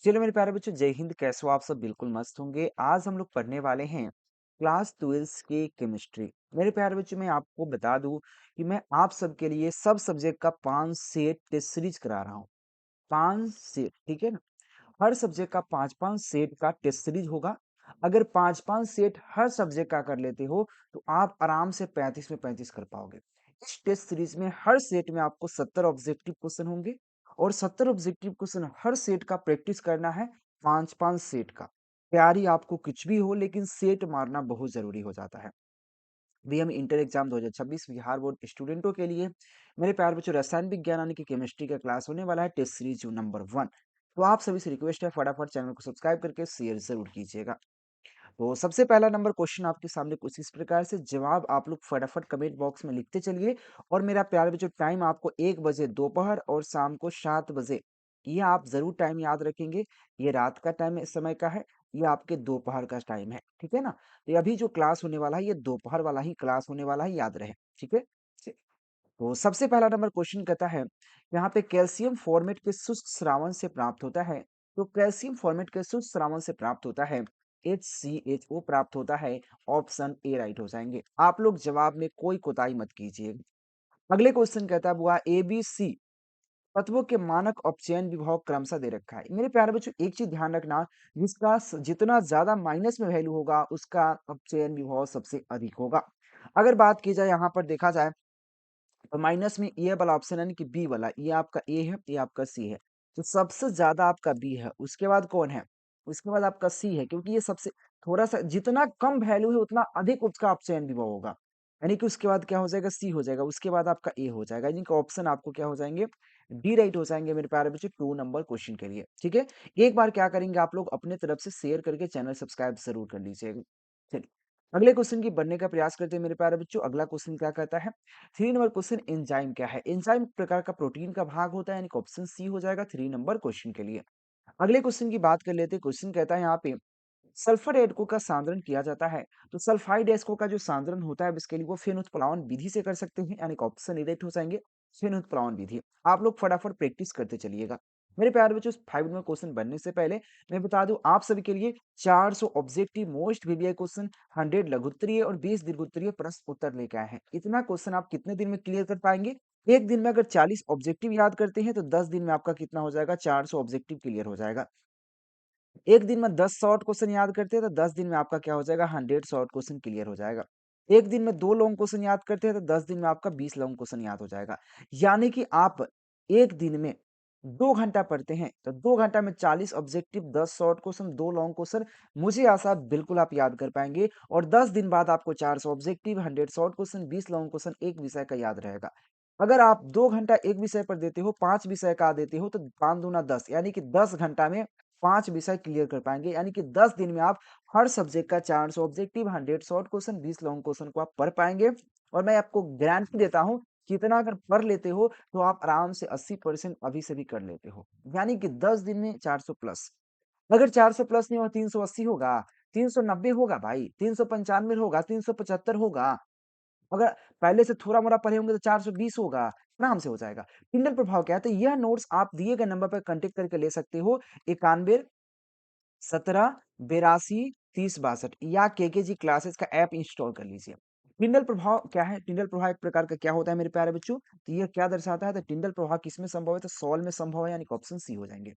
चलो मेरे प्यारे बच्चों, जय हिंद। कैसे हो आप सब? बिल्कुल मस्त होंगे। आज हम लोग पढ़ने वाले हैं क्लास 12 की केमिस्ट्री। मेरे प्यारे बच्चों, मैं आपको बता दूं कि मैं आप सबके लिए सब सब्जेक्ट का 5 सेट टेस्ट सीरीज करा रहा हूँ। 5 सेट, ठीक है ना? हर सब्जेक्ट का 5-5 सेट का टेस्ट सीरीज होगा। अगर 5-5 सेट हर सब्जेक्ट का कर लेते हो तो आप आराम से 35 में 35 कर पाओगे। इस टेस्ट सीरीज में हर सेट में आपको 70 ऑब्जेक्टिव क्वेश्चन होंगे और 70 ऑब्जेक्टिव क्वेश्चन हर सेट का प्रैक्टिस करना है। 5-5 सेट का। तैयारी आपको कुछ भी हो, लेकिन सेट मारना बहुत जरूरी हो जाता है। BM inter exam 2026 Bihar board स्टूडेंटों के लिए मेरे प्यारे बच्चों, रसायन विज्ञान यानी कि केमिस्ट्री का क्लास होने वाला है, टेस्ट सीरीज नंबर 1। तो आप सभी से रिक्वेस्ट है, फटाफट चैनल को सब्सक्राइब करके शेयर जरूर कीजिएगा। तो सबसे पहला नंबर क्वेश्चन आपके सामने कुछ इस प्रकार से, जवाब आप लोग फटाफट कमेंट बॉक्स में लिखते चलिए। और मेरा प्यारे बच्चों, टाइम आपको 1 बजे दोपहर और शाम को 7 बजे, ये आप जरूर टाइम याद रखेंगे। ये रात का टाइम समय का है, ये आपके दोपहर का टाइम है, ठीक है ना? तो अभी जो क्लास होने वाला है, ये दोपहर वाला ही क्लास होने वाला है, याद रहे, ठीक है? तो सबसे पहला नंबर क्वेश्चन कहता है, यहाँ पे कैल्शियम फॉर्मेट के शुष्क स्रावन से प्राप्त होता है। तो कैल्शियम फॉर्मेट के शुष्क स्रावन से प्राप्त होता है HCHO प्राप्त होता है। ऑप्शन ए राइट हो जाएंगे। आप लोग जवाब में कोई कोताही मत कीजिए। अगले क्वेश्चन कहता है, बुआ ABC तत्वों के मानक अपचयन विभव क्रमशः दे रखा है। मेरे प्यारे बच्चों, एक चीज ध्यान रखना, जितना ज्यादा माइनस में वैल्यू होगा उसका अपचयन विभव सबसे अधिक होगा। अगर बात की जाए, यहाँ पर देखा जाए तो माइनस में ये वाला ऑप्शन यानी कि बी वाला, ये आपका ए है, ये आपका सी है। तो सबसे ज्यादा आपका बी है, उसके बाद कौन है? उसके बाद आपका सी है, क्योंकि ये सबसे थोड़ा सा जितना कम वैल्यू है उतना अधिक उसका अपचयन विभव होगा। यानी कि उसके बाद क्या हो जाएगा? सी हो जाएगा, उसके बाद आपका ए हो जाएगा। यानी कि ऑप्शन आपको क्या हो जाएंगे? डी राइट हो जाएंगे मेरे प्यारे बच्चे 2 नंबर क्वेश्चन के लिए, ठीक है? एक बार क्या करेंगे आप लोग, अपने तरफ से शेयर करके चैनल सब्सक्राइब जरूर कर लीजिएगा। चलिए, अगले क्वेश्चन की बनने का प्रयास करते हैं मेरे प्यारे बच्चों। अगला क्वेश्चन क्या कहता है? 3 नंबर क्वेश्चन, एंजाइम क्या है? एंजाइम प्रकार का प्रोटीन का भाग होता है, यानी कि ऑप्शन सी हो जाएगा 3 नंबर क्वेश्चन के लिए। अगले क्वेश्चन की बात कर लेते हैं। क्वेश्चन कहता है यहाँ पे, सल्फर एडको का सांद्रण किया जाता है। तो सल्फाइड एस्को का जो सांद्रण होता है, इसके लिए वो फेन उत्प्लावन विधि से कर सकते हैं, यानी कि ऑप्शन इरेक्ट हो जाएंगे, फेन उत्प्लावन विधि। आप लोग फटाफट प्रैक्टिस करते चलिएगा। मेरे प्यारे बच्चों, 5 नंबर क्वेश्चन बनने से पहले मैं बता दूं आप सभी के लिए 400 ऑब्जेक्टिव मोस्ट वीवीआई क्वेश्चन, 100 लघुत्तरीय और 20 दीर्घोत्तरीय प्रश्न उत्तर लेके आए हैं। इतना क्वेश्चन आप कितने दिन में क्लियर कर पाएंगे? एक दिन में अगर 40 ऑब्जेक्टिव याद करते हैं तो 10 दिन में आपका कितना हो जाएगा? 400 ऑब्जेक्टिव क्लियर हो जाएगा। एक दिन में 10 शॉर्ट क्वेश्चन याद करते हैं तो 10 दिन में आपका क्या हो जाएगा? 100 शॉर्ट क्वेश्चन क्लियर हो जाएगा। एक दिन में 2 लॉन्ग क्वेश्चन याद करते हैं तो 10 दिन में आपका 20 लॉन्ग क्वेश्चन याद हो जाएगा। यानी कि आप एक दिन में 2 घंटा पढ़ते हैं तो 2 घंटा में 40 objective, 10 short question, 2 long question, मुझे आशा है बिल्कुल आप याद कर पाएंगे। और 10 दिन बाद आपको 400 objective, 100 short question, 20 long question, एक विषय का याद रहेगा। अगर आप 2 घंटा एक विषय पर देते हो, 5 विषय का देते हो, तो 5 दूना 10, यानी कि 10 घंटा में 5 विषय क्लियर कर पाएंगे। यानी कि 10 दिन में आप हर सब्जेक्ट का 400 objective, 100 short question, 20 long question को आप पढ़ पाएंगे। और मैं आपको गारंटी देता हूं कि इतना अगर पढ़ लेते हो तो आप आराम से 80% अभी से भी कर लेते हो। यानी कि 10 दिन में 400 प्लस। अगर 400 प्लस नहीं होगा, 380 होगा, 390 होगा भाई, 395 होगा, 375 होगा। अगर पहले से थोड़ा-मोड़ा पढ़े होंगे तो 420 होगा, आराम से हो जाएगा। टिंडल प्रभाव क्या है? तो यह नोट्स आप दिए गए नंबर पर कांटेक्ट करके ले सकते हो। 91 17 82 30 62, या केकेजी क्लासेस का ऐप इंस्टॉल कर लीजिए। टिंडल प्रभाव क्या है? टिंडल प्रभाव एक प्रकार का क्या होता है मेरे प्यारे बच्चों? तो यह क्या दर्शाता है? तो टिंडल प्रभाव किसमें संभव है? तो सॉल्व में संभव है, यानी कि ऑप्शन सी हो जाएंगे।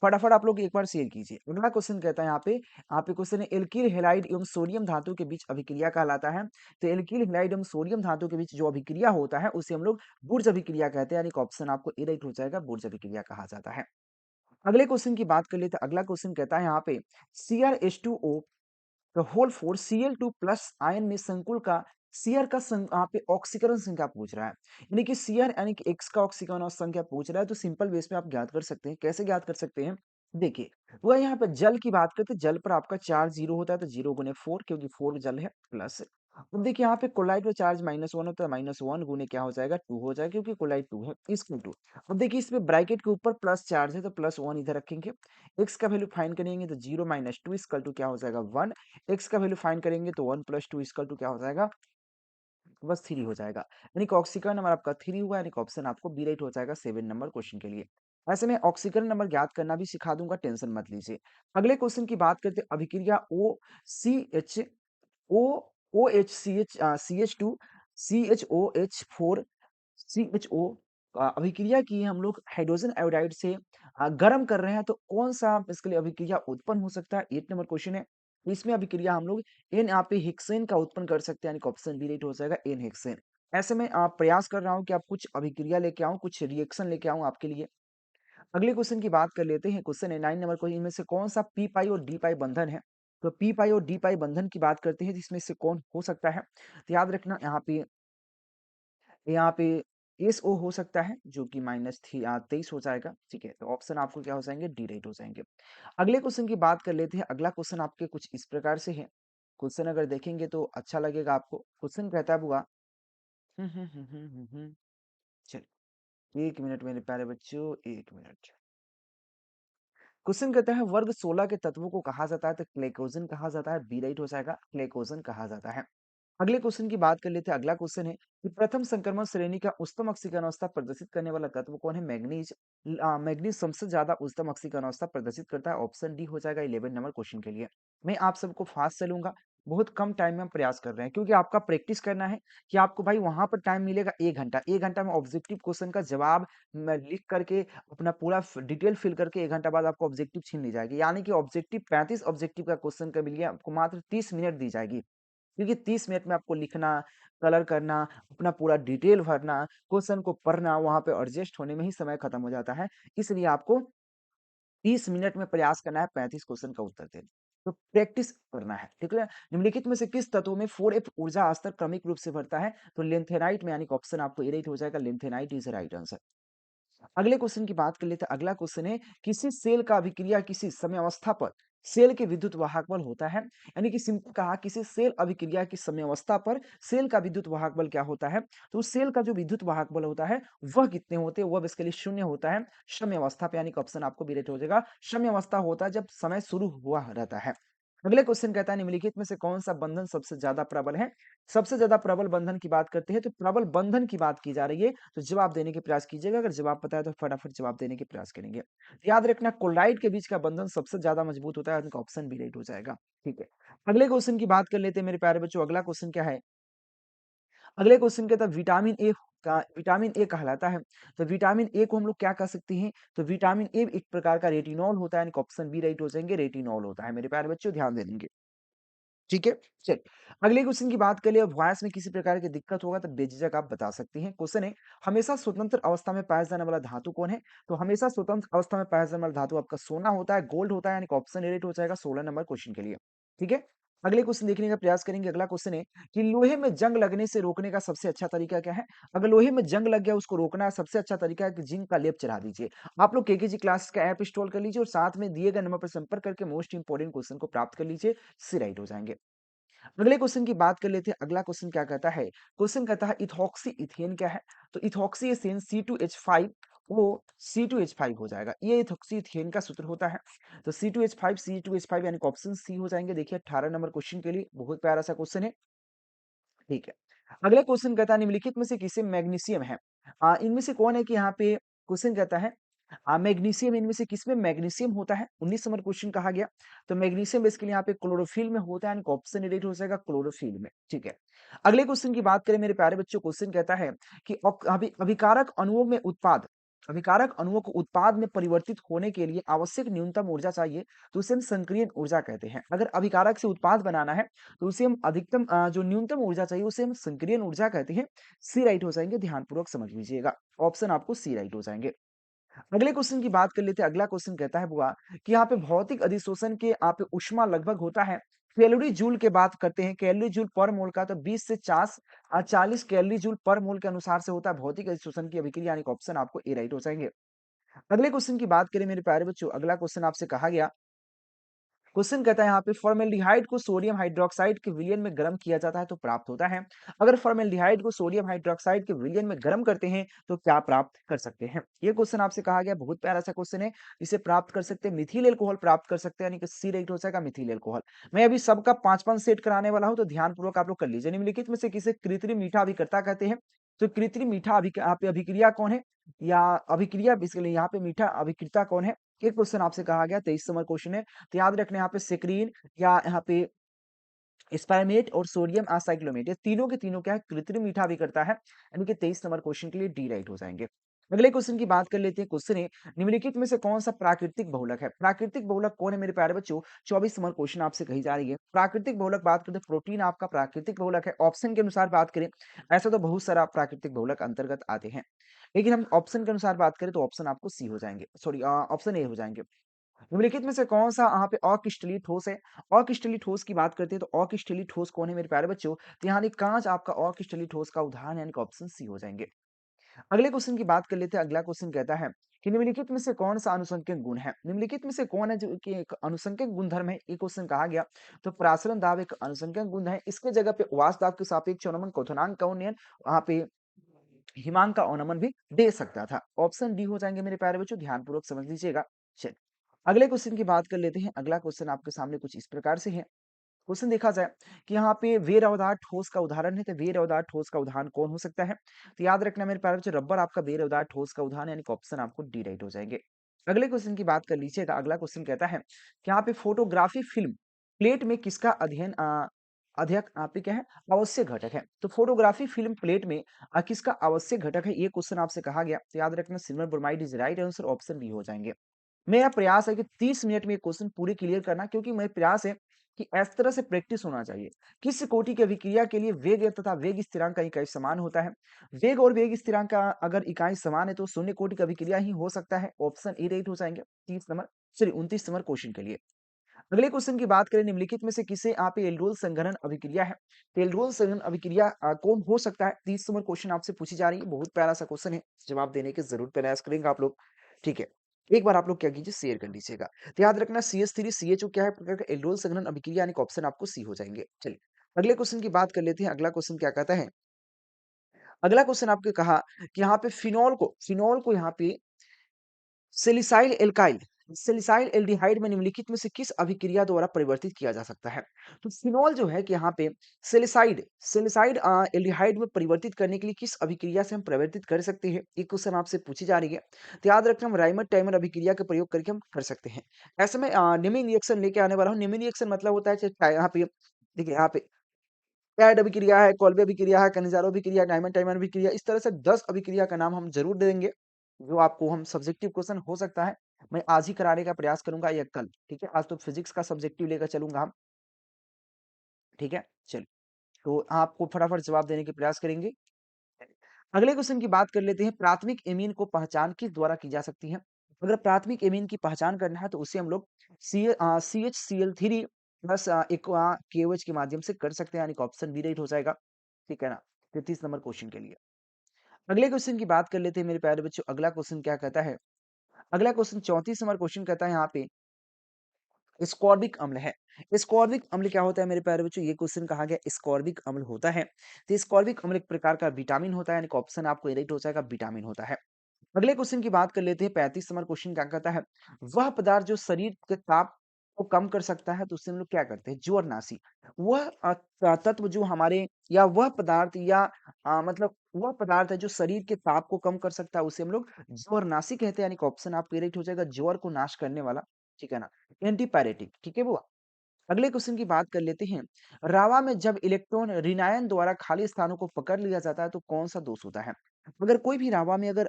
फटाफट आप लोग एक बार शेयर कीजिए। अगला क्वेश्चन कहता है यहाँ पे क्वेश्चन है, एल्किल हैलाइड एवं सोडियम धातु के बीच अभिक्रिया कहलाता है। तो एल्किल हैलाइड एवं सोडियम धातु के बीच जो अभिक्रिया होता है उसे हम लोग बुर्ज अभिक्रिया कहते हैं, यानी कि ऑप्शन आपको ए राइट हो जाएगा, बुर्ज अभिक्रिया कहा जाता है। अगले क्वेश्चन की बात कर लेते हैं। अगला क्वेश्चन कहता है यहाँ पे, CrH2O the whole four Cl2 plus ion में संकुल का सीआर का यहाँ पे ऑक्सीकरण संख्या पूछ रहा है। यानी कि सीआर यानी कि एक्स का ऑक्सीकरण और संख्या पूछ रहा है। तो सिंपल बेस पे आप ज्ञात कर सकते हैं। कैसे ज्ञात कर सकते हैं? देखिए, वह यहाँ पे जल की बात करते हैं। जल पर आपका चार्ज 0 होता है, तो 0 गुने 4, क्योंकि 4 जल है, प्लस। अब देखिए, यहाँ पे कोलाइड पे चार्ज -1 होता है, -1 गुने क्या हो जाएगा? 2 हो जाएगा, क्योंकि कोलाइड 2 है, इसको 2। अब देखिए, इसमें ब्रैकेट के ऊपर प्लस चार्ज है तो +1 इधर रखेंगे। एक्स का वैल्यू फाइंड करेंगे तो 0 - 2 इक्वल टू क्या हो जाएगा? 1। एक्स का वैल्यू फाइंड करेंगे तो 1 + 2 इक्वल टू क्या हो जाएगा? बस 3 हो जाएगा। यानी कि ऑक्सीकरण नंबर आपका 3 हुआ, यानी कि ऑप्शन आपको बी राइट हो जाएगा 7 नंबर क्वेश्चन के लिए। ऐसे में ऑक्सीकरण नंबर ज्ञात करना भी सिखा दूँगा, टेंशन मत लीजिए। अगले क्वेश्चन की बात करते हैं अभिक्रिया OCH ओ OHCH CH2 CHOH4 CHO अभिक्रिया की हम लोग हाइड्रोजन आयोडाइड से गर्म कर रहे हैं, तो कौन-सा इसके लिए अभिक्रिया उत्पन्न हो सकता है? 8 नंबर क्वेश्चन है। तो इसमें अभिक्रिया हम लोग एन यहाँ पे हेक्सेन का उत्पन्न कर सकते हैं, यानी कि ऑप्शन बी राइट हो जाएगा, एन हेक्सेन। ऐसे में प्रयास कर रहा हूँ कि आप कुछ अभिक्रिया लेके आऊँ, कुछ रिएक्शन लेके आऊँ आपके लिए। अगले क्वेश्चन की बात कर लेते हैं। क्वेश्चन है 9 नंबर क्वेश्चन, इनमें से कौन-सा पी पाई और डी पाई बंधन है? तो पी पाई और डी पाई बंधन की बात करते हैं, जिसमें से कौन हो सकता है? तो याद रखना यहाँ पे एसओ हो सकता है, जो कि -23 हो जाएगा, ठीक है? तो ऑप्शन आपको क्या हो जाएँगे? डी राइट हो जाएँगे। अगले क्वेश्चन की बात कर लेते हैं। अगला क्वेश्चन आपके कुछ इस प्रकार से है। क्वेश्चन अगर देखेंगे तो अच्छा लगेगा आपको। क्वेश्चन कहता है बुआ चलिए 1 मिनट मेरे प्यारे बच्चों, 1 मिनट। क्वेश्चन कहता है वर्ग 16 के तत्वों को कहा जाता है, तो क्लेकोजन कहा जाता है, बी राइट हो जाएगा, क्लेकोजन कहा जाता है। अगले क्वेश्चन की बात कर लेते हैं। अगला क्वेश्चन है कि प्रथम संक्रमण श्रेणी का उच्चतम अक्सीकरण अवस्था प्रदर्शित करने वाला तत्व कौन है? मैग्नीज। मैग्नीज सबसे ज्यादा उच्चतम अक्सीकरण अवस्था प्रदर्शित करता है, ऑप्शन डी हो जाएगा 11 नंबर क्वेश्चन के लिए। मैं आप सबको फास्ट चलूंगा, बहुत कम टाइम में हम प्रयास कर रहे हैं, क्योंकि आपका प्रैक्टिस करना है कि आपको भाई वहां पर टाइम मिलेगा 1 घंटा। 1 घंटा में ऑब्जेक्टिव क्वेश्चन का जवाब मैं लिख करके अपना पूरा डिटेल फिल करके 1 घंटा बाद आपको ऑब्जेक्टिव छीन ली जाएगी, यानी कि ऑब्जेक्टिव 35 ऑब्जेक्टिव का क्वेश्चन के लिए आपको मात्र 30 मिनट दी जाएगी, क्योंकि 30 मिनट में आपको लिखना, कलर करना, अपना पूरा डिटेल भरना, क्वेश्चन को पढ़ना, वहाँ पे एडजस्ट होने में ही समय खत्म हो जाता है। इसलिए आपको 30 मिनट में प्रयास करना है 35 क्वेश्चन का उत्तर देने। तो प्रैक्टिस करना है, ठीक है? निम्नलिखित में से किस तत्व में 4F ऊर्जा स्तर क्रमिक रूप से बढ़ता है? तो लिंथेनाइट में, यानी कि ऑप्शन आपको ए राइट हो जाएगा, लिंथेनाइट इज द राइट आंसर। अगले क्वेश्चन की बात कर लेते हैं। अगला क्वेश्चन है किसी सेल का अभिक्रिया किसी समय अवस्था पर सेल के विद्युत वाहक बल होता है, यानी कि सिंपल कहा किसी सेल अभिक्रिया की समय अवस्था पर सेल का विद्युत वाहक बल क्या होता है? तो उस सेल का जो विद्युत वाहक बल होता है वह कितने होते हैं? वह बेसिकली शून्य होता है समय अवस्था पे, यानी कि ऑप्शन आपको बी राइट हो जाएगा। समय अवस्था होता है जब समय शुरू हुआ रहता है। अगले क्वेश्चन कहता है निम्नलिखित में से कौन सा बंधन सबसे ज्यादा प्रबल है? सबसे ज्यादा प्रबल बंधन की बात करते हैं, तो प्रबल बंधन की बात की जा रही है, तो जवाब देने के प्रयास कीजिएगा। अगर जवाब पता है तो फटाफट जवाब देने के प्रयास करेंगे। याद रखना क्लोराइड के बीच का बंधन सबसे ज्यादा मजबूत होता है, उनका ऑप्शन बी राइट हो जाएगा, ठीक है? अगले क्वेश्चन की बात कर लेते हैं मेरे प्यारे बच्चों। अगला क्वेश्चन क्या है? अगले क्वेश्चन के तहत विटामिन ए कहलाता है। तो विटामिन ए को हम लोग क्या कह सकते हैं? तो विटामिन ए एक प्रकार का रेटिनॉल होता है, यानी कि ऑप्शन बी राइट हो जाएंगे, रेटिनॉल होता है मेरे प्यारे बच्चों, ध्यान दे देंगे। ठीक है? चलिए, अगले क्वेश्चन की बात करें। वॉइस में किसी प्रकार की दिक्कत होगा तो बेझिझक आप बता सकती हैं। क्वेश्चन है हमेशा स्वतंत्र अवस्था में पाया जाने वाला धातु कौन है? तो हमेशा स्वतंत्र अवस्था में पाया जाने वाला धातु आपका सोना होता है, गोल्ड होता है, यानी कि ऑप्शन ए राइट हो जाएगा 16 नंबर क्वेश्चन के लिए। ठीक है? अगले क्वेश्चन देखने का प्रयास करेंगे। अगला क्वेश्चन है कि लोहे में जंग लगने से रोकने का सबसे अच्छा तरीका क्या है? अगर लोहे में जंग लग गया, उसको रोकना सबसे अच्छा तरीका है कि जिंक का लेप चढ़ा दीजिए। आप लोग केकेजी क्लास का ऐप इंस्टॉल कर लीजिए और साथ में दिए गए नंबर पर संपर्क करके मोस्ट इंपोर्टेंट क्वेश्चन को प्राप्त कर लीजिए, सी राइट हो जाएंगे। अगले क्वेश्चन की बात कर लेते हैं। अगला क्वेश्चन क्या कहता है? क्वेश्चन कहता है इथॉक्सी इथेन क्या है? तो इथॉक्सी इथेन C2H5 वो C2H5 हो जाएगा। ये इथॉक्सी इथेन का सूत्र होता है। तो C2H5 यानी कि ऑप्शन सी हो जाएंगे। देखिए 18 नंबर क्वेश्चन के लिए बहुत प्यारा सा क्वेश्चन है। ठीक है। अगला क्वेश्चन कहता है निम्नलिखित में से किसे मैग्नीशियम है? इनमें से कौन है कि यहाँ पे क्वेश्चन कहता है मैग्नीशियम इनमें से किसमें मैग्नीशियम होता है? 19 नंबर क्वेश्चन कहा गया। तो मैग्नीशियम बेसिकली यहाँ पे क्लोरोफिल में होता है, यानी कि ऑप्शन राइट हो जाएगा क्लोरोफिल में। ठीक है। अगले क्वेश्चन की बात करें मेरे प्यारे बच्चों। क्वेश्चन कहता है कि अभिकारक अणुओं को उत्पाद में परिवर्तित होने के लिए आवश्यक न्यूनतम ऊर्जा चाहिए, तो उसे हम संक्रियण ऊर्जा कहते हैं। अगर अभिकारक से उत्पाद बनाना है तो उसे हम अधिकतम जो न्यूनतम ऊर्जा चाहिए उसे हम संक्रियण ऊर्जा कहते हैं। सी राइट हो जाएंगे, ध्यानपूर्वक समझ लीजिएगा। ऑप्शन आपको सी राइट हो जाएंगे। अगले क्वेश्चन की बात कर लेते हैं। अगला क्वेश्चन कहता है बुआ कि यहाँ पे भौतिक अधिशोषण के आप ऊष्मा लगभग होता है कैलोरी जूल के बात करते हैं, कैलोरी जूल पर मोल का, तो 20 से 40 कैलोरी जूल पर मोल के अनुसार से होता है भौतिक अधिशोषण की अभिक्रिया, यानी कि ऑप्शन आपको ए राइट हो जाएंगे। अगले क्वेश्चन की बात करें मेरे प्यारे बच्चों। अगला क्वेश्चन आपसे कहा गया, क्वेश्चन कहता है यहाँ पे फॉर्मेल्डिहाइड को सोडियम हाइड्रोक्साइड के विलयन में गर्म किया जाता है तो प्राप्त होता है। अगर फॉर्मेल्डिहाइड को सोडियम हाइड्रोक्साइड के विलयन में गर्म करते हैं तो क्या प्राप्त कर सकते हैं? ये क्वेश्चन आपसे कहा गया, बहुत प्यारा सा क्वेश्चन है। इसे प्राप्त कर सकते हैं मिथिल एल्कोहल प्राप्त कर सकते हैं, यानी कि सी राइट हो जाएगा मिथिल एल्कोहल। मैं अभी सबका 5-5 सेट कराने वाला हूं, तो ध्यानपूर्वक आप लोग कर लीजिए। निम्नलिखित में से किसे कृत्रिम मीठा अभिकर्ता कहते हैं? तो कृत्रिम मीठा यहाँ पे अभिक्रिया कौन है? या अभिक्रिया बेसिकली यहाँ पे मीठा अभिक्रिया कौन है? ये क्वेश्चन आपसे कहा गया 23 नंबर क्वेश्चन है। तो याद रखना यहाँ पे सेक्रीन या यहाँ पे स्पाइरमेट और सोडियम असाइक्लोमेट, ये तीनों के तीनों क्या है? कृत्रिम मीठा भी करता है। यानी कि 23 नंबर क्वेश्चन के लिए डी राइट हो जाएंगे। अगले क्वेश्चन की बात कर लेते हैं। क्वेश्चन है, निम्नलिखित में से कौन सा प्राकृतिक बहुलक है? प्राकृतिक बहुलक कौन है मेरे प्यारे बच्चों? 24 नंबर क्वेश्चन आपसे कही जा रही है। प्राकृतिक बहुलक बात करते हैं, प्रोटीन आपका प्राकृतिक बहुलक है। ऑप्शन के अनुसार बात करें, ऐसा तो बहुत सारा प्राकृतिक बहुलक अंतर्गत आते हैं, लेकिन हम ऑप्शन के अनुसार बात करें तो ऑप्शन आपको सी हो जाएंगे, सॉरी ऑप्शन ए हो जाएंगे। निम्नलिखित में से कौन सा यहाँ पे अक्रिस्टलीय ठोस है? अक्रिस्टलीय ठोस की बात करते हैं तो अक्रिस्टलीय ठोस कौन है मेरे प्यारे बच्चों? तो यहाँ कांच आपका अक्रिस्टलीय ठोस का उदाहरण, यानी कि ऑप्शन सी हो जाएंगे। अगले क्वेश्चन की बात कर लेते हैं। अगला क्वेश्चन कहता है कि निम्नलिखित में से कौन सा अनुसंख्यक गुण है? निम्नलिखित में से कौन है जो कि एक अनुसंख्यक गुणधर्म है? ये क्वेश्चन कहा गया। तो प्रासरण दाब एक अनुसंख्यक गुण है। इसके जगह पे वाष्प दाब के सापेक्ष अवनमन, क्वथनांक का उन्नयन, वहां पे हिमांक का अवनमन भी दे सकता था। ऑप्शन डी हो जाएंगे मेरे प्यारे बच्चों, ध्यानपूर्वक समझ लीजिएगा। चलिए अगले क्वेश्चन की बात कर लेते हैं। अगला क्वेश्चन आपके सामने कुछ इस प्रकार से है। क्वेश्चन देखा जाए कि यहाँ पे वेरवदार ठोस का उदाहरण है, तो वेरवदार ठोस का उदाहरण कौन हो सकता है? तो याद रखना मेरे प्यारे बच्चों, रबर आपका वेरवदार ठोस का उदाहरण, यानी कि ऑप्शन आपको डी राइट हो जाएंगे। अगले क्वेश्चन की बात कर लीजिएगा। अगला क्वेश्चन कहता है कि यहाँ पे फोटोग्राफी फिल्म प्लेट में किसका अध्ययन अध्यक आप क्या है? आवश्यक घटक है। तो फोटोग्राफी फिल्म प्लेट में किसका आवश्यक घटक है? ये क्वेश्चन आपसे कहा गया। तो याद रखना silver bromide is right answer, option B हो जाएंगे। मेरा प्रयास है कि 30 मिनट में ये क्वेश्चन पूरे क्लियर करना, क्योंकि मेरा प्रयास है कि इस तरह से प्रैक्टिस होना चाहिए। किस कोटि की अभिक्रिया के लिए वेग तथा वेग स्थिरांक का इकाई समान होता है? वेग और वेग स्थिरांक का अगर इकाई समान है तो शून्य कोटि का अभिक्रिया ही हो सकता है। ऑप्शन ए राइट हो जाएंगे 30 नंबर, सॉरी 29 नंबर क्वेश्चन के लिए। अगले क्वेश्चन की बात करें, निम्नलिखित में से किसे आप एल्डोल संघनन अभिक्रिया है? तो एल्डोल संघनन अभिक्रिया कौन हो सकता है? 30 नंबर क्वेश्चन आपसे पूछी जा रही है। बहुत प्यारा सा क्वेश्चन है, जवाब देने के जरूर प्रयास करेंगे आप लोग। ठीक है, एक बार आप लोग क्या कीजिए, शेयर कर लीजिएगा। तो याद रखना CH3 CHO क्या है? प्रकार का एल्डोल संघनन अभिक्रिया, यानी कि ऑप्शन आपको सी हो जाएंगे। चलिए अगले क्वेश्चन की बात कर लेते हैं। अगला क्वेश्चन क्या कहता है? अगला क्वेश्चन आपके कहा कि यहाँ पे फिनोल को यहाँ पे सेलिसाइल एल्काइल सेलिसाइल एल्डिहाइड में निम्नलिखित में से किस अभिक्रिया द्वारा परिवर्तित किया जा सकता है? तो फिनोल जो है कि यहाँ पे सेलिसाइड सेलिसाइड एल्डिहाइड में परिवर्तित करने के लिए किस अभिक्रिया से हम परिवर्तित कर सकते हैं? ये क्वेश्चन आपसे पूछी जा रही है। तो याद रखना, हम राइमर टाइमर अभिक्रिया का प्रयोग करके हम कर सकते हैं। ऐसे में नेमिंग रिएक्शन लेके आने वाला हूँ। नेमिंग रिएक्शन मतलब होता है यहाँ पे देखिए, यहाँ पे पैड अभिक्रिया है, कोल्बे अभिक्रिया है, कनिजारो अभिक्रिया, डायमंड टाइमर अभिक्रिया, इस तरह से 10 अभिक्रिया का नाम हम जरूर दे देंगे, जो आपको हम सब्जेक्टिव क्वेश्चन हो सकता है। मैं आज ही कराने का प्रयास करूंगा या कल, ठीक है? आज तो फिजिक्स का सब्जेक्टिव लेकर चलूंगा हम, ठीक है? चलिए, तो आपको फटाफट जवाब देने के प्रयास करेंगे। अगले क्वेश्चन की बात कर लेते हैं। प्राथमिक एमीन को पहचान किस द्वारा की जा सकती है? अगर प्राथमिक एमीन की पहचान करना है तो उसे हम लोग CHCl3 प्लस एक्वा KOH के माध्यम से कर सकते हैं, यानी कि ऑप्शन बी राइट हो जाएगा। ठीक है ना? 33 नंबर क्वेश्चन के लिए। अगले क्वेश्चन की बात कर लेते हैं मेरे प्यारे बच्चों। अगला क्वेश्चन क्या कहता है? अगला क्वेश्चन 34 नंबर क्वेश्चन कहता है यहाँ पे स्कॉर्बिक अम्ल है। स्कॉर्बिक अम्ल क्या होता है मेरे प्यारे बच्चों? ये क्वेश्चन कहा गया स्कॉर्बिक अम्ल होता है। तो स्कॉर्बिक अम्ल एक प्रकार का विटामिन होता है, यानी कि ऑप्शन आपको राइट हो जाएगा, विटामिन होता है। अगले क्वेश्चन की बात कर लेते हैं। 35 नंबर क्वेश्चन क्या कहता है? वह पदार्थ जो शरीर के ताप को कम कर सकता है तो उससे हम लोग क्या करते हैं? ज्वरनाशी। वह तत्व जो हमारे, या वह पदार्थ, या मतलब वह पदार्थ है जो शरीर के ताप को कम कर सकता है, उसे हम लोग ज्वरनाशी कहते हैं, यानी कि ऑप्शन आपका राइट हो जाएगा, ज्वर को नाश करने वाला। ठीक है ना? एंटीपायरेटिक, ठीक है वो। अगले क्वेश्चन की बात कर लेते हैं। रावा में जब इलेक्ट्रॉन ऋणायन द्वारा खाली स्थानों को पकड़ लिया जाता है तो कौन सा दोष होता है? अगर कोई भी रावा में अगर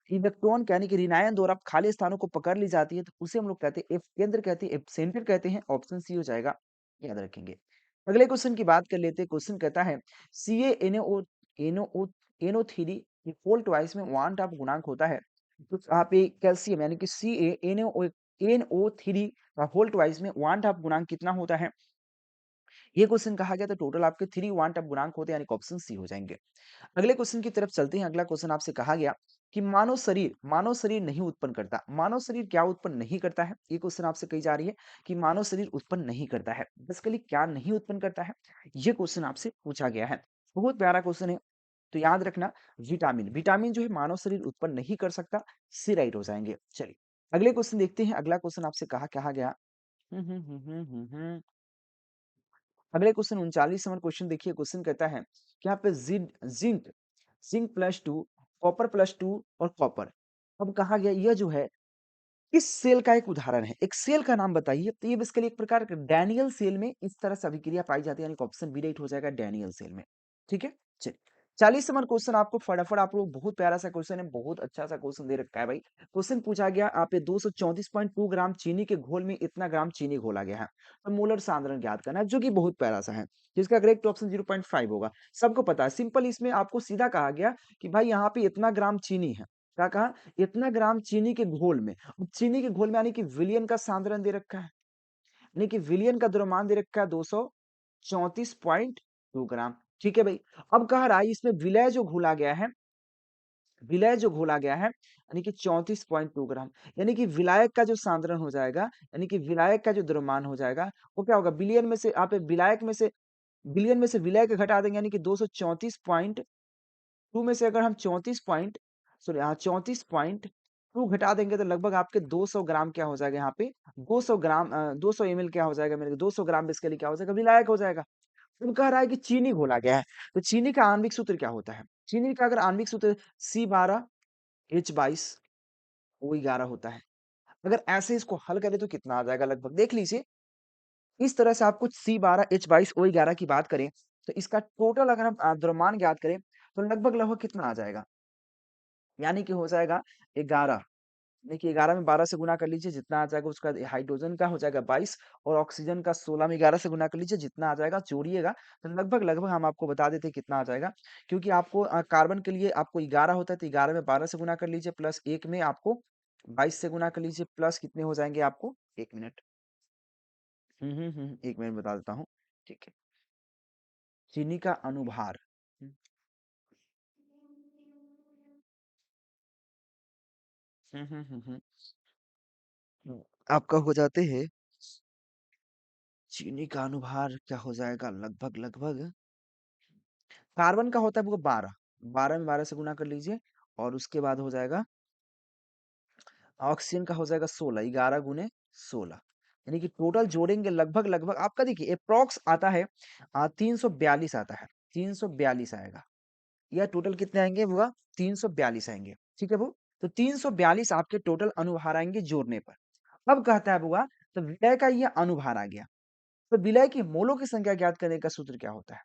इलेक्ट्रॉन यानी कि ऋणायन द्वारा खाली स्थानों को पकड़ ली जाती है तो उसे हम लोग कहते हैं एफ केंद्र, कहते हैं एफ सेंटर कहते हैं, ऑप्शन सी हो जाएगा, याद रखेंगे। अगले क्वेश्चन की बात कर लेते हैं। क्वेश्चन कहता है C NO NO NO three फोल्ट वाइज में वांट ऑफ गुणांक होता है। तो यहाँ पे कैल्शियम यानी कि सी एनओ थ्री वोल्ट वाइज में वांट ऑफ गुणांक कितना होता है? ये क्वेश्चन कहा गया तो टोटल आपके 3 वांट ऑफ गुणांक होते हैं, यानी कि ऑप्शन सी हो जाएंगे। अगले क्वेश्चन की तरफ चलते हैं। अगला क्वेश्चन आपसे कहा गया कि मानव शरीर नहीं उत्पन्न करता। मानव शरीर क्या उत्पन्न नहीं करता है? ये क्वेश्चन आपसे कही जा रही है कि मानव शरीर उत्पन्न नहीं करता है। बेसिकली क्या नहीं उत्पन्न करता है, ये क्वेश्चन आपसे पूछा गया है। बहुत प्यारा क्वेश्चन है। तो याद रखना, विटामिन विटामिन जो है मानव शरीर उत्पन्न नहीं कर सकता, सी राइट हो जाएंगे। चलिए अगले क्वेश्चन देखते हैं। अगला क्वेश्चन आपसे कहा गया। अगले क्वेश्चन 39 नंबर क्वेश्चन देखिए। क्वेश्चन कहता है कि यहाँ पे जिंक जिंक +2, कॉपर +2 और कॉपर। अब कहा गया यह जो है किस सेल का एक उदाहरण है? एक सेल का नाम बताइए। तो ये बेसिकली एक प्रकार का डैनियल सेल में इस तरह से अभिक्रिया पाई जाती है, यानी कि ऑप्शन बी राइट हो जाएगा डैनियल सेल में। ठीक है? चलिए 40 नंबर क्वेश्चन आपको फटाफट आप लोग बहुत प्यारा सा क्वेश्चन है, बहुत अच्छा सा क्वेश्चन दे रखा है भाई। क्वेश्चन पूछा गया आप पे 234.2 ग्राम चीनी के घोल में इतना ग्राम चीनी घोला गया है। तो मोलर सांद्रण ज्ञात करना है, जो कि बहुत प्यारा सा है, जिसका करेक्ट ऑप्शन 0.5 होगा। सबको पता है, सिंपल इसमें आपको सीधा कहा गया कि भाई यहाँ पे इतना ग्राम चीनी है। क्या कहा? इतना ग्राम चीनी के घोल में। चीनी के घोल में यानी कि विलियन का सांद्रण दे रखा है, यानी कि विलियन का द्रव्यमान दे रखा है 234.2 ग्राम। ठीक है भाई। अब कह रहा है इसमें विलय जो घोला गया है, विलय जो घोला गया है यानी कि 34.2 ग्राम, यानी कि विलायक का जो सांद्रण हो जाएगा, यानी कि विलायक का जो द्रव्यमान हो जाएगा वो क्या होगा? विलियन में से आप विलायक में से विलियन में से विलय का घटा देंगे, यानी कि 234.2 में से अगर हम 34.2 घटा देंगे तो लगभग आपके 200 ग्राम क्या हो जाएगा यहाँ पे? 200 ग्राम 200 ml क्या हो जाएगा मेरे? 200 ग्राम बेसिकली क्या हो जाएगा? विलायक हो जाएगा। अब कह रहा है कि चीनी घोला गया है, तो चीनी का आणविक सूत्र क्या होता है? चीनी का अगर आणविक सूत्र C12H22O11 होता है। अगर ऐसे इसको हल करें तो कितना आ जाएगा लगभग? देख लीजिए, इस तरह से आपको C12H22O11 की बात करें, तो इसका टोटल अगर हम द्रव्यमान ज्ञात करें, तो लगभग कितना आ जाएगा? यानी कि हो जाएगा 11। देखिए 11 में 12 से गुना कर लीजिए, जितना आ जाएगा उसका हाइड्रोजन का हो जाएगा 22 और ऑक्सीजन का 16 में 11 से गुना कर लीजिए, जितना आ जाएगा जोड़िएगा तो लगभग हम आपको बता देते हैं कितना आ जाएगा। क्योंकि आपको कार्बन के लिए आपको 11 होता है, तो 11 में 12 से गुना कर लीजिए प्लस 1 में आपको 22 से गुना कर लीजिए, प्लस कितने हो जाएंगे आपको? 1 मिनट। 1 मिनट बता देता हूँ। ठीक है। चीनी का अनुभार। हम्म, हम्म, हम्म, हम्म, हम्म, आपका हो जाते हैं। चीनी का अनुभार क्या हो जाएगा? लगभग कार्बन का होता है वो 12। 12 में 12 से गुना कर लीजिए और उसके बाद हो जाएगा ऑक्सीजन का हो जाएगा 16। 11 गुने 16, यानी कि टोटल जोड़ेंगे लगभग आपका देखिए अप्रोक्स आता है 342 आता है। 342 आएगा, या टोटल कितने आएंगे वो? 342 आएंगे। ठीक है वो। तो 342 आपके टोटल अनुभार आएंगे जोड़ने पर। अब कहता है बुआ, तो विलय का ये अनुभार आ गया, तो विलय की मोलों की संख्या ज्ञात करने का सूत्र क्या होता है?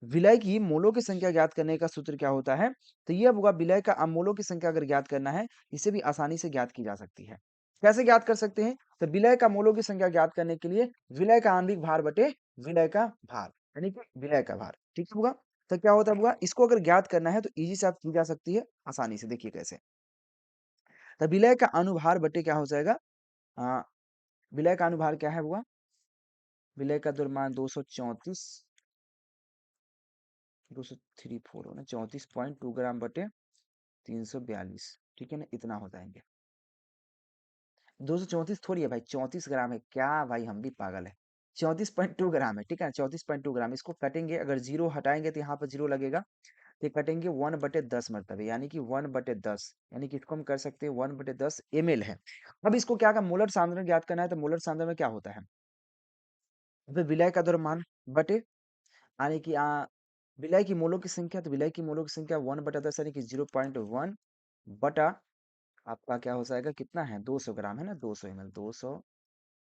विलय की मोलों की संख्या ज्ञात करने का सूत्र क्या होता है? तो ये होगा विलय का मोलों की संख्या अगर ज्ञात करना है, इसे भी आसानी से ज्ञात की जा सकती है। कैसे ज्ञात कर सकते हैं? तो विलय का मोलों की संख्या ज्ञात करने के लिए विलय का आणविक भार बटे विलय का भार, यानी कि विलय का भार। ठीक है होगा। तो क्या होता है होगा, इसको अगर ज्ञात करना है तो इजी से आप की जा सकती है आसानी से। देखिए कैसे। तो विलय का अनुभार बटे क्या हो जाएगा? आ, विलय का अनुभार क्या है हुआ? विलय का द्रव्यमान 234, 234 होना 34.2 ग्राम बटे 342। ठीक है ना, इतना हो जाएंगे। 234 थोड़ी है भाई, 34 ग्राम है क्या भाई? हम भी पागल है। 34.2 ग्राम है। ठीक है, 34.2 ग्राम। इसको कटेंगे, अगर जीरो हटाएंगे तो यहाँ पर जीरो लगेगा, तो ये कटेंगे 1/10 मरतबे, यानी कि 1/10, यानी कि इसको हम कर सकते हैं 1/10 ml है। अब इसको क्या का मोलर सांद्रण ज्ञात करना है, तो मोलर सांद्रण में क्या होता है? तो विलय का द्रव्यमान बटे, यानी कि विलय की मोलों की संख्या, तो विलय की मोलों की संख्या 1/10 यानी कि 0.1 बटा आपका क्या हो जाएगा? कितना है? 200 ग्राम है ना, 200 ml, 200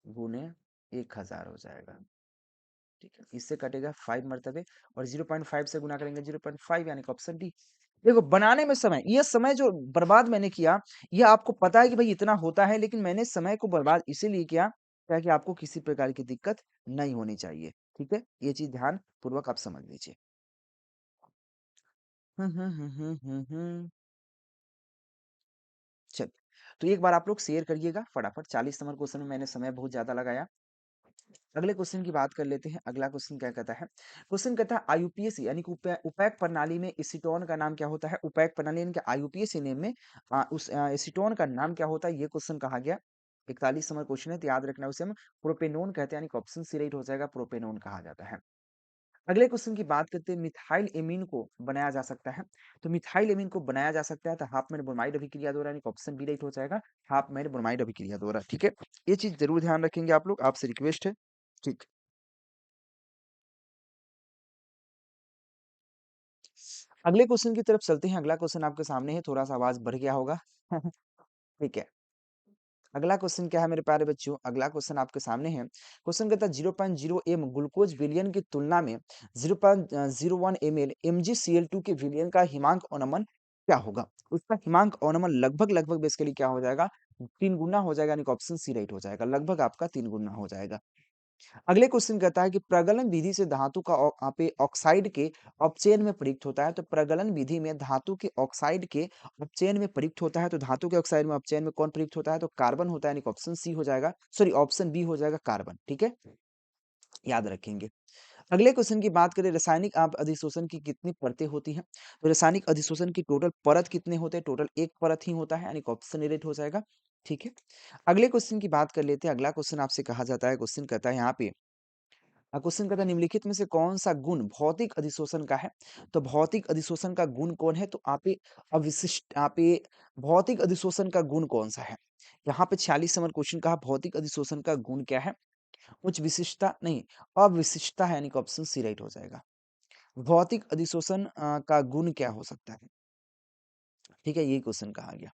गुने 1000 हो जाएगा। ठीक है, इससे कटेगा 5 मरतबे और 0.5 से गुना करेंगे 0.5, यानी कि ऑप्शन डी। देखो बनाने में समय, ये समय जो बर्बाद मैंने किया, ये आपको पता है कि भाई इतना होता है, लेकिन मैंने समय को बर्बाद इसीलिए किया ताकि आपको किसी प्रकार की दिक्कत नहीं होनी चाहिए। ठीक है, ये चीज ध्यान पूर्वक आप समझ लीजिए। चलिए, तो एक बार आप लोग शेयर करिएगा फटाफट। 40 नंबर क्वेश्चन में मैंने समय बहुत ज्यादा लगाया। अगले क्वेश्चन की बात कर लेते हैं। अगला क्वेश्चन क्या कहता है? क्वेश्चन कहता है आईयूपीएसी यानी कि उपैक प्रणाली में एसीटोन का नाम क्या होता है? उपैक प्रणाली यानी कि आईयूपीएसी नेम में उस एसीटोन का नाम क्या होता है? ये क्वेश्चन कहा गया। 41 नंबर क्वेश्चन है, तो याद रखना उसे हम प्रोपेनोन कहते हैं, यानी कि ऑप्शन सी राइट हो जाएगा, प्रोपेनोन कहा जाता है। अगले क्वेश्चन की बात करते हैं, मिथाइल एमीन को बनाया जा सकता है। तो मिथाइल एमीन को बनाया जा सकता है तो हाफ मेड ब्रोमाइड अभिक्रिया द्वारा, यानी कि ऑप्शन बी राइट हो जाएगा, हाफ मेड ब्रोमाइड अभिक्रिया द्वारा। ठीक है, ये चीज जरूर ध्यान रखेंगे आप लोग, आपसे रिक्वेस्ट है। ठीक। अगले क्वेश्चन की तरफ चलते हैं। अगला क्वेश्चन आपके सामने है, थोड़ा-सा आवाज़ बढ़ गया होगा। ठीक है। अगला क्वेश्चन क्या है मेरे प्यारे बच्चों? अगला क्वेश्चन आपके सामने है। क्वेश्चन कहता है 0.0 एम ग्लूकोज विलयन की तुलना में 0.01 ml MgCl2 के विलयन का हिमांक अवनमन क्या होगा? उसका हिमांक अवनमन लगभग बेसिकली क्या हो जाएगा? 3 गुना हो जाएगा, यानी कि ऑप्शन सी राइट हो जाएगा। लगभग आपका 3 गुना हो जाएगा। अगले क्वेश्चन कहता है कि प्रगलन विधि से धातु का पे ऑक्साइड के अपचयन में प्रयुक्त होता है। तो प्रगलन विधि में धातु के ऑक्साइड के अपचयन में प्रयुक्त होता है। तो धातु के ऑक्साइड में अपचयन में कौन प्रयुक्त होता है? तो कार्बन होता है, यानी कि ऑप्शन सी हो जाएगा, सॉरी ऑप्शन बी हो जाएगा कार्बन। ठीक है, याद रखेंगे। अगले क्वेश्चन की बात करें, रासायनिक आप अधिशोषण की कितनी परतें होती हैं? तो रासायनिक अधिशोषण की टोटल परत कितने होते हैं? टोटल एक परत ही होता है, यानी कि ऑप्शन ए राइट हो जाएगा। ठीक है, अगले क्वेश्चन की बात कर लेते हैं। अगला क्वेश्चन आपसे कहा जाता है, क्वेश्चन कहता है यहाँ पे क्वेश्चन कहता है निम्नलिखित में से कौन सा गुण भौतिक अधिशोषण का है? तो भौतिक अधिशोषण का गुण कौन है? तो अविशिष्ट भौतिक अधिशोषण का गुण कौन सा है? यहाँ पे 46 नंबर क्वेश्चन कहा भौतिक अधिशोषण का गुण क्या है? उच्च विशिष्टता नहीं, अविशिष्टता है, यानी कि ऑप्शन सी राइट हो जाएगा। भौतिक अधिशोषण का गुण क्या हो सकता है? ठीक है, यही क्वेश्चन कहा गया।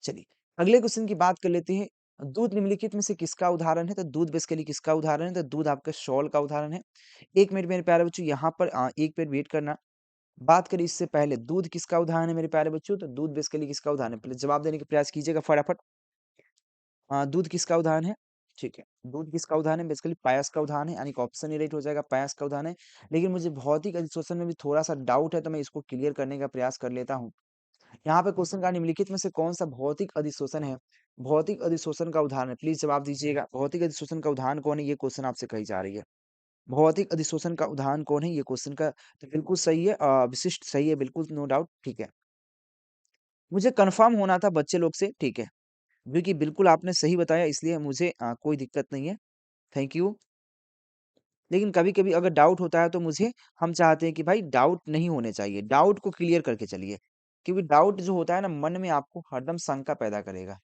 चलिए, अगले क्वेश्चन की बात कर लेते हैं। दूध निम्नलिखित में से किसका उदाहरण है? तो दूध बेसिकली किसका उदाहरण है? तो दूध आपका शॉल का उदाहरण है। 1 मिनट मेरे प्यारे बच्चों, यहाँ पर 1 मिनट वेट करना। बात करें इससे पहले दूध किसका उदाहरण है मेरे प्यारे बच्चों? तो दूध बेसिकली किसका उदाहरण है? पहले जवाब देने का प्रयास कीजिएगा फटाफट। दूध किसका उदाहरण है? ठीक है, दूध किसका उदाहरण है? बेसिकली पायस का उदाहरण है, यानी कि ऑप्शन ए राइट हो जाएगा, पायस का उदाहरण है। लेकिन मुझे भौतिक अधिशोषण में भी थोड़ा-सा डाउट है, तो मैं इसको क्लियर करने का प्रयास कर लेता हूँ। यहाँ पे क्वेश्चन कहा निम्नलिखित में से कौन-सा भौतिक अधिशोषण है? भौतिक अधिशोषण का उदाहरण है, प्लीज़ जवाब दीजिएगा। भौतिक अधिशोषण का उदाहरण कौन है? ये क्वेश्चन आपसे कही जा रही है। भौतिक अधिशोषण का उदाहरण कौन है? ये क्वेश्चन का तो बिल्कुल सही है, विशिष्ट सही है, बिल्कुल नो डाउट, ठीक है। मुझे कन्फर्म होना था बच्चे लोग से, ठीक है, क्योंकि बिल्कुल आपने सही बताया, इसलिए मुझे कोई दिक्कत नहीं है, थैंक यू। लेकिन कभी-कभी अगर डाउट होता है तो मुझे हम चाहते हैं कि भाई डाउट नहीं होने चाहिए, डाउट को क्लियर करके चलिए, क्योंकि डाउट जो होता है ना मन में आपको हरदम शंका पैदा करेगा।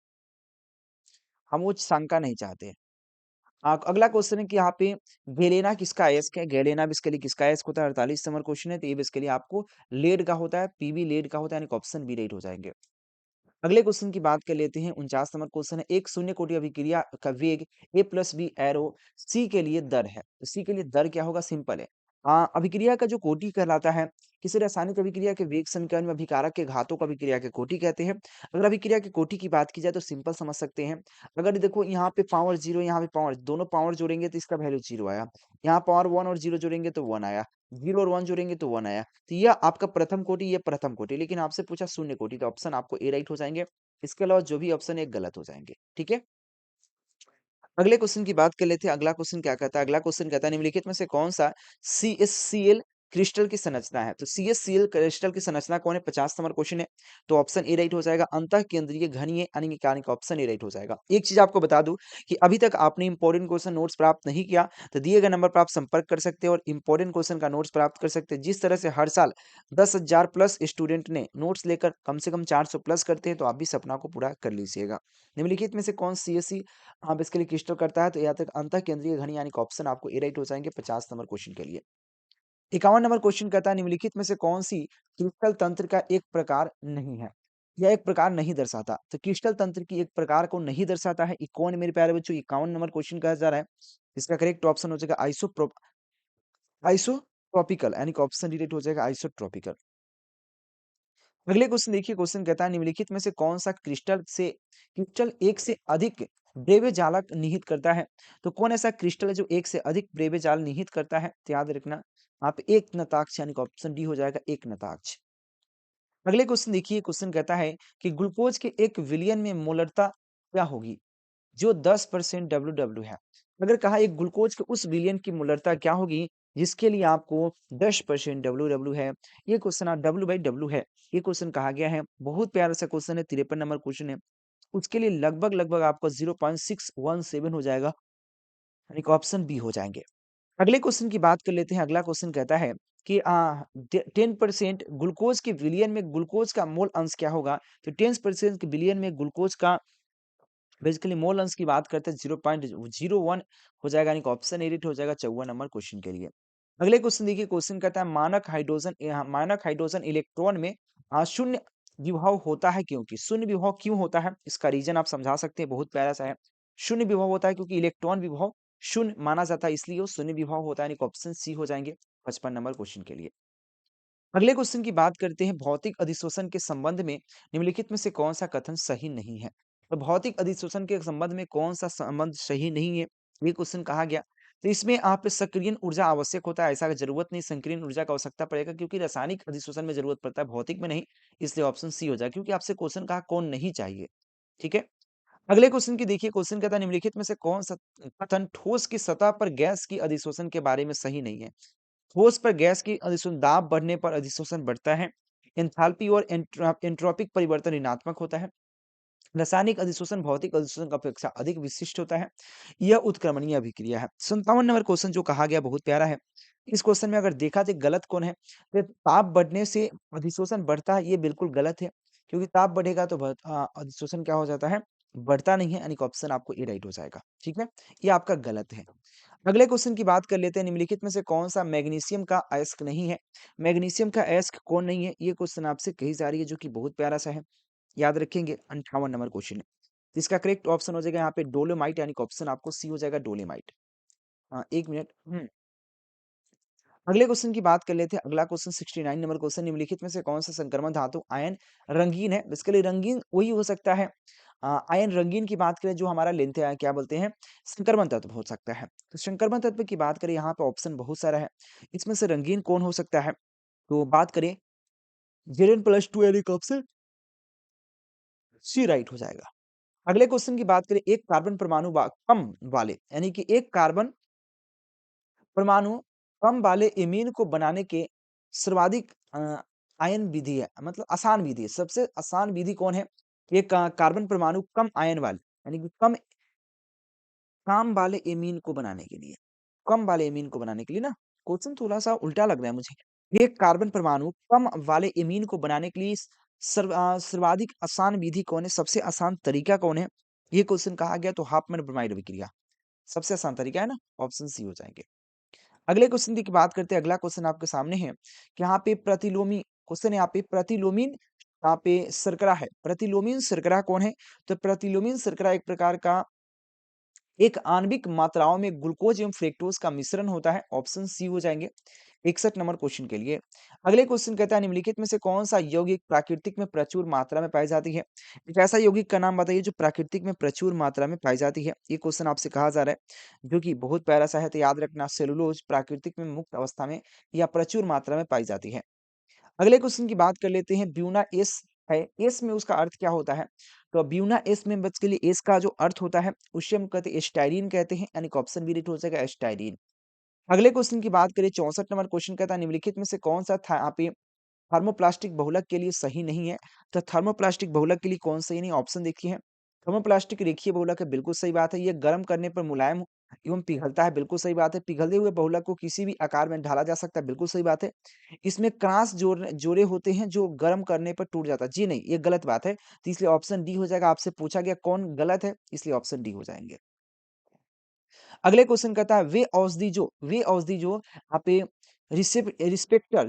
हम वो शंका नहीं चाहते हैं। अगला क्वेश्चन है कि यहाँ पे गेलेना किसका अयस्क है? गेलेना बेसिकली किसका अयस्क होता है? 48 नंबर क्वेश्चन है, तो ये बेसिकली आपको लेड का होता है, पीबी लेड का होता है, यानी कि ऑप्शन बी राइट हो जाएँगे। अगले क्वेश्चन की बात कर लेते हैं। 49 नंबर क्वेश्चन है, एक शून्य कोटि अभिक्रिया का वेग a plus B arrow c के लिए दर है। तो c के लिए दर क्या होगा? सिंपल है। अभिक्रिया का जो कोटि कहलाता है, किसी रासायनिक अभिक्रिया के वेग समीकरण में अभिकारक के घातों को अभिक्रिया के कोटि कहते हैं। अगर अभिक्रिया के कोटि की बात की जाए तो सिंपल समझ सकते हैं। अगर देखो यहाँ पे पावर 0, यहाँ पे पावर, दोनों पावर जोड़ेंगे तो इसका वैल्यू 0 आया। यहाँ पावर 1 और 0 जोड़ेंगे तो 1 आया। 0 और 1 जोड़ेंगे तो 1 आया। तो ये आपका प्रथम कोटि, ये प्रथम कोटि, लेकिन आपसे पूछा शून्य कोटि, तो ऑप्शन आपको ए राइट हो जाएँगे। इसके अलावा जो भी ऑप्शन है गलत हो जाएँगे, ठीक है? अगले क्वेश्चन की बात कर लेते हैं। अगला क्वेश्चन क्या कहता है? अगला क्वेश्चन कहता है निम्नलिखित में से कौन-सा CaCl क्रिस्टल की संरचना है? तो CaCl क्रिस्टल की संरचना कौन है? 50 नंबर क्वेश्चन है, तो ऑप्शन ए राइट हो जाएगा। अंतःकेंद्रीय घनीय यानी कि ऑप्शन ए राइट हो जाएगा। एक चीज़ आपको बता दूँ कि अभी तक आपने इंपॉर्टेंट क्वेश्चन नोट्स प्राप्त नहीं किया, तो दिए गए नंबर पर आप संपर्क कर सकते हैं और इंपॉर्टेंट क्वेश्चन का नोट्स प्राप्त कर सकते हैं। जिस तरह से हर साल 10,000 प्लस स्टूडेंट ने नोट्स लेकर कम से कम 400 प्लस करते हैं, तो आप भी सपना को पूरा कर लीजिएगा। निम्नलिखित में से कौन CaC बेसिकली क्रिस्टल करता है? तो यहाँ तक अंतःकेंद्रीय घनी, यानी कि ऑप्शन आपको ए राइट हो जाएँगे 50 नंबर क्वेश्चन के लिए। 51 नंबर क्वेश्चन कहता है निम्नलिखित में से कौन-सी क्रिस्टल तंत्र का एक प्रकार नहीं है? या एक प्रकार नहीं दर्शाता? तो क्रिस्टल तंत्र की एक प्रकार को नहीं दर्शाता है, ये कौन है मेरे प्यारे बच्चों? 51 नंबर क्वेश्चन कहा जा रहा है। इसका करेक्ट ऑप्शन हो जाएगा आइसोट्रोपिकल, यानी कि ऑप्शन डी राइट हो जाएगा आइसोट्रोपिकल। अगले क्वेश्चन देखिए, क्वेश्चन कहता है निम्नलिखित में से कौन-सा क्रिस्टल एक से अधिक ब्रेवे जालक निहित करता है? तो कौन ऐसा क्रिस्टल है जो एक से अधिक ब्रेवे जाल निहित करता है? तो याद रखना आप एकनताक्ष, यानी कि ऑप्शन डी हो जाएगा एकनताक्ष। अगले क्वेश्चन देखिए, क्वेश्चन कहता है कि ग्लूकोज के 1 विलयन में मोलरता क्या होगी? जो 10% डब्ल्यू है। अगर कहा एक ग्लूकोज के उस विलयन की मोलरता क्या होगी जिसके लिए आपको 10% डब्ल्यू है। ये क्वेश्चन W/W है। ये क्वेश्चन कहा गया है। बहुत प्यारा सा क्वेश्चन है, 53 नंबर क्वेश्चन है। उसके लिए लगभग आपका 0.617 हो जाएगा, यानी कि ऑप्शन बी हो जाएँगे। अगले क्वेश्चन की बात कर लेते हैं। अगला क्वेश्चन कहता है कि 10% ग्लूकोज के विलयन में ग्लूकोज का मोल अंश क्या होगा? तो 10% के विलयन में ग्लूकोज का बेसिकली मोल अंश की बात करते हैं 0.01 हो जाएगा, यानी कि ऑप्शन ए राइट हो जाएगा 54 नंबर क्वेश्चन के लिए। अगले क्वेश्चन देखिए, क्वेश्चन कहता है मानक हाइड्रोजन इलेक्ट्रॉन में शून्य विभव होता है क्योंकि? शून्य विभव क्यों होता है? इसका रीज़न आप समझा सकते हैं, बहुत प्यारा सा है। शून्य विभव होता है क्योंकि इलेक्ट्रॉन विभव शून्य माना जाता है, इसलिए वो शून्य विभव होता है, यानी कि ऑप्शन सी हो जाएँगे 55 नंबर क्वेश्चन के लिए। अगले क्वेश्चन की बात करते हैं, भौतिक अधिशोषण के संबंध में निम्नलिखित में से कौन-सा कथन सही नहीं है? तो भौतिक अधिशोषण के संबंध में कौन-सा संबंध सही नहीं है? ये क्वेश्चन कहा गया। तो इसमें आप सक्रियण ऊर्जा आवश्यक होता है, ऐसा ज़रूरत नहीं, संकीर्ण ऊर्जा का आवश्यकता पड़ेगा क्योंकि रासायनिक अधिशोषण में ज़रूरत पड़ता है, भौतिक में नहीं, इसलिए ऑप्शन सी हो जाएगा क्योंकि आपसे क्वेश्चन कहा कौन नहीं चाहिए, ठीक है? अगले क्वेश्चन की देखिए, क्वेश्चन कहता है निम्नलिखित में से कौन-सा कथन ठोस की सतह पर गैस की अधिशोषण के बारे में सही नहीं है? ठोस पर गैस की अधिशोषण दाब बढ़ने पर अधिशोषण बढ़ता है। एंथैल्पी और एंट्रोपिक परिवर्तन ऋणात्मक होता है। रासायनिक अधिशोषण भौतिक अधिशोषण की अपेक्षा अधिक विशिष्ट होता है। यह उत्क्रमणीय अभिक्रिया है। 57 नंबर क्वेश्चन जो कहा गया बहुत प्यारा है। इस क्वेश्चन में अगर देखा जाए गलत कौन है? तो ताप बढ़ने से अधिशोषण बढ़ता है, ये बिल्कुल गलत है। क्योंकि ताप बढ़ेगा तो अधिशोषण क्या हो जाता है? बढ़ता नहीं है, यानी कि ऑप्शन आपको ए राइट हो जाएगा। ठीक है? ये आपका गलत है। अगले क्वेश्चन की बात कर लेते हैं, निम्नलिखित में से कौन-सा मैग्नीशियम का अयस्क नहीं है? मैग्नीशियम का अयस्क कौन नहीं है? ये क्वेश्चन आपसे कही जा रही है, जो कि बहुत प्यारा-सा है। याद रखेंगे, 58 नंबर क्वेश्चन है। तो इसका करेक्ट ऑप्शन हो जाएगा यहाँ पे डोलोमाइट, यानी कि ऑप्शन आपको सी हो जाएगा डोलेमाइट। 1 मिनट। अगले क्वेश्चन की बात कर लेते हैं। अगला क्वेश्चन 69 नंबर क्वेश्चन, निम्नलिखित में से कौन-सा संक्रमण धातु आयन रंगीन है? बेसिकली रंगीन वही हो सकता है, आयन रंगीन की बात करें जो हमारा लेंथ है, क्या बोलते हैं, संक्रमण तत्व हो सकता है। तो संक्रमण तत्व की बात करें, यहाँ पे ऑप्शन बहुत सारा है। इसमें से रंगीन कौन हो सकता है? तो बात करें Zn+2, यानी कि ऑप्शन सी राइट हो जाएगा। अगले क्वेश्चन की बात करें, एक कार्बन परमाणु कम वाले, यानी कि एक कार्बन परमाणु कम वाले एमीन को बनाने के सर्वाधिक आयन विधि है, मतलब आसान विधि है। सबसे आसान विधि कौन है? एक कार्बन परमाणु कम आयन वाले, यानी कि कम काम वाले एमीन को बनाने के लिए, कम वाले एमीन को बनाने के लिए ना, क्वेश्चन थोड़ा-सा उल्टा लग रहा है मुझे। एक कार्बन परमाणु कम वाले एमीन को बनाने के लिए सर्वाधिक आसान विधि कौन है? सबसे आसान तरीका कौन है? ये क्वेश्चन कहा गया, तो हाफमैन ब्रोमाइड अभिक्रिया सबसे आसान तरीका है ना, ऑप्शन सी हो जाएँगे। अगले क्वेश्चन की बात करते हैं। अगला क्वेश्चन आपके सामने है कि यहाँ पे प्रतिलोमी क्वेश्चन है, यहाँ पे प्रतिलोमीन, यहाँ पे शर्करा है। प्रतिलोमीन शर्करा कौन है? तो प्रतिलोमीन शर्करा एक प्रकार का एक आणविक मात्राओं में ग्लूकोज एवं फ्रक्टोज का मिश्रण होता है, ऑप्शन सी हो जाएंगे 61 नंबर क्वेश्चन के लिए। अगले क्वेश्चन कहता है, निम्नलिखित में से कौन सा यौगिक प्राकृतिक में प्रचुर मात्रा में पाई जाती है? एक ऐसा यौगिक का नाम बताइए जो प्राकृतिक में प्रचुर मात्रा में पाई जाती है। ये क्वेश्चन आपसे कहा जा रहा है, जो कि बहुत प्यारा सा है, तो याद रखना, सेलुलोज प्राकृतिक में मुक्त अवस्था में या प्रचुर मात्रा में पाई जाती है। अगले क्वेश्चन की बात कर लेते हैं, ब्यूना एस है, एस में उसका अर्थ क्या होता है? तो ब्यूना एस में बेसिकली एस का जो अर्थ होता है, उसे हम कहते हैं स्टाइरीन कहते हैं, यानी कि ऑप्शन बी राइट हो जाएगा स्टाइरीन। अगले क्वेश्चन की बात करें, 64 नंबर क्वेश्चन कहता है, निम्नलिखित में से कौन सा था यहाँ पे थर्मोप्लास्टिक बहुलक के लिए सही नहीं है? तो थर्मोप्लास्टिक बहुलक के लिए कौन सही नहीं? ऑप्शन देखिए, थर्मोप्लास्टिक रेखीय बहुलक है, बिल्कुल सही बात है। ये गर्म करने पर मुलायम एवं पिघलता है, बिल्कुल सही बात है। पिघले हुए बहुलक को किसी भी आकार में ढाला जा सकता है, बिल्कुल सही बात है। इसमें क्रॉस जोड़े होते हैं जो गर्म करने पर टूट जाता है। जी नहीं, ये गलत बात है। तो इसलिए ऑप्शन डी हो जाएगा। आपसे पूछा गया कौन गलत है, इसलिए ऑप्शन डी हो जाएँगे। अगले क्वेश्चन कहता है, वे औषधि जो आप रिस्पेक्टर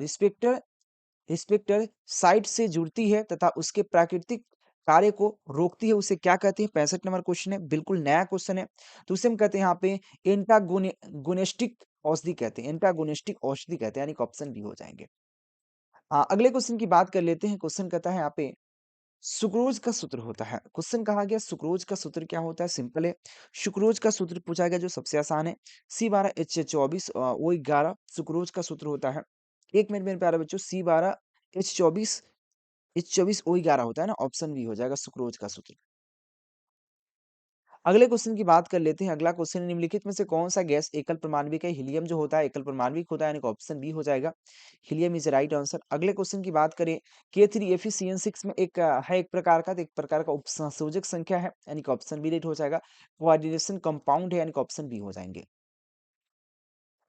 रिस्पेक्टर साइट से जुड़ती है तथा उसके प्राकृतिक कार्य को रोकती है, उसे क्या कहते हैं? 65 नंबर क्वेश्चन है, बिल्कुल नया क्वेश्चन है। तो उसे हम कहते हैं यहाँ पे एंटागोनिस्टिक औषधि कहते हैं, एंटागोनिस्टिक औषधि कहते हैं, यानी कि ऑप्शन बी हो जाएँगे। अगले क्वेश्चन की बात कर लेते हैं। क्वेश्चन कहता है यहाँ पे सुक्रोज का सूत्र होता है। क्वेश्चन कहा गया सुक्रोज का सूत्र क्या होता है? सिंपल है। सुक्रोज का सूत्र पूछा गया जो सबसे आसान है, C12H24 O11 सुक्रोज का सूत्र होता है। 1 मिनट मेरे प्यारे बच्चों, C12H24 O11 होता है ना, ऑप्शन बी हो जाएगा सुक्रोज का सूत्र। अगले क्वेश्चन की बात कर लेते हैं। अगला क्वेश्चन है, निम्नलिखित में से कौन-सा गैस एकल परमाणविक है? हीलियम जो होता है एकल परमाणविक होता है, यानी कि ऑप्शन बी हो जाएगा। Helium is the right answer. अगले क्वेश्चन की बात करें, K3FeCN6 में है एक प्रकार का, तो एक प्रकार का उपसंयोजक संख्या है, यानी कि ऑप्शन बी राइट हो जाएगा। कोऑर्डिनेशन कंपाउंड है, यानी कि ऑप्शन बी हो जाएँगे।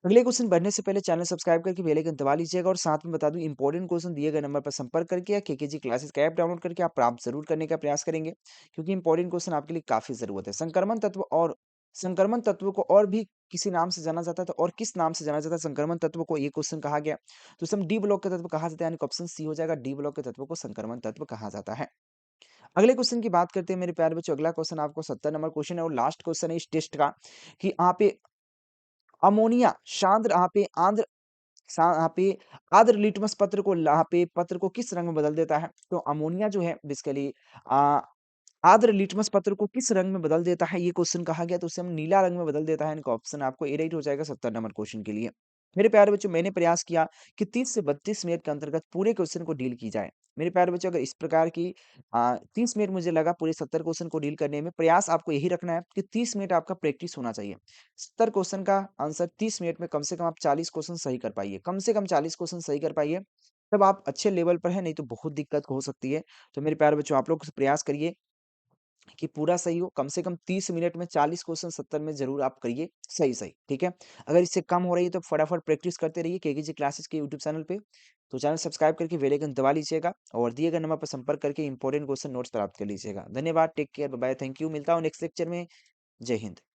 अगले क्वेश्चन बढ़ने से पहले चैनल सब्सक्राइब करके बेल आइकन दबा लीजिएगा, और साथ में बता दूं, इंपॉर्टेंट क्वेश्चन दिए गए नंबर पर संपर्क करके या केकेजी क्लासेस का ऐप डाउनलोड करके आप प्राप्त जरूर करने का प्रयास करेंगे, क्योंकि इंपॉर्टेंट क्वेश्चन आपके लिए काफी जरूरत है। संक्रमण तत्व और संक्रमण तत्व को और भी किसी नाम से जाना जाता है, तो और किस नाम से जाना जाता है संक्रमण तत्व को? ये क्वेश्चन कहा गया। तो इसे हम डी ब्लॉक के तत्व कहा जाता है, यानी कि ऑप्शन सी हो जाएगा, डी ब्लॉक के तत्व को संक्रमण तत्व कहा जाता है। अगले क्वेश्चन की बात करते हैं मेरे प्यारे बच्चों। अगला क्वेश्चन आपको 70 नंबर क्वेश्चन है और लास्ट क्वेश्चन है इस टेस्ट का कि यहाँ पे अमोनिया सांद्र यहाँ पे आंध्र यहाँ पे आर्द्र लिटमस पत्र को यहाँ पे पत्र को किस रंग में बदल देता है? तो अमोनिया जो है बेसिकली अ, आर्द्र लिटमस पत्र को किस रंग में बदल देता है? ये क्वेश्चन कहा गया, तो उसे हम नीला रंग में बदल देता है। इनका ऑप्शन आपको ए राइट हो जाएगा 70 नंबर क्वेश्चन के लिए। मेरे प्यारे बच्चों, मैंने प्रयास किया कि 30 से 32 मिनट के अंतर्गत पूरे क्वेश्चन को डील की जाए। मेरे प्यारे बच्चों, अगर इस प्रकार की 30 मिनट मुझे लगा पूरे 70 क्वेश्चन को डील करने में, प्रयास आपको यही रखना है कि 30 मिनट आपका प्रैक्टिस होना चाहिए। 70 क्वेश्चन का आंसर 30 मिनट में कम से कम आप 40 क्वेश्चन सही कर पाइए। कम से कम 40 क्वेश्चन सही कर पाइए, तब आप अच्छे लेवल पर हैं, नहीं तो बहुत दिक्कत हो सकती है। तो मेरे प्यारे बच्चों, आप लोग प्रयास करिए कि पूरा सही हो, कम से कम 30 मिनट में 40 क्वेश्चन 70 में ज़रूर आप करिए सही-सही, ठीक है? अगर इससे कम हो रही है तो फटाफट प्रैक्टिस करते रहिए केकेजी क्लासेस के यूट्यूब चैनल पे। तो चैनल सब्सक्राइब करके बेल आइकन दबा लीजिएगा और दिए गए नंबर पर संपर्क करके इंपॉर्टेंट क्वेश्चन नोट्स प्राप्त कर लीजिएगा। धन्यवाद, take care, bye bye, thank you. मिलता हूँ नेक्स्ट लेक्चर में। जय हिंद।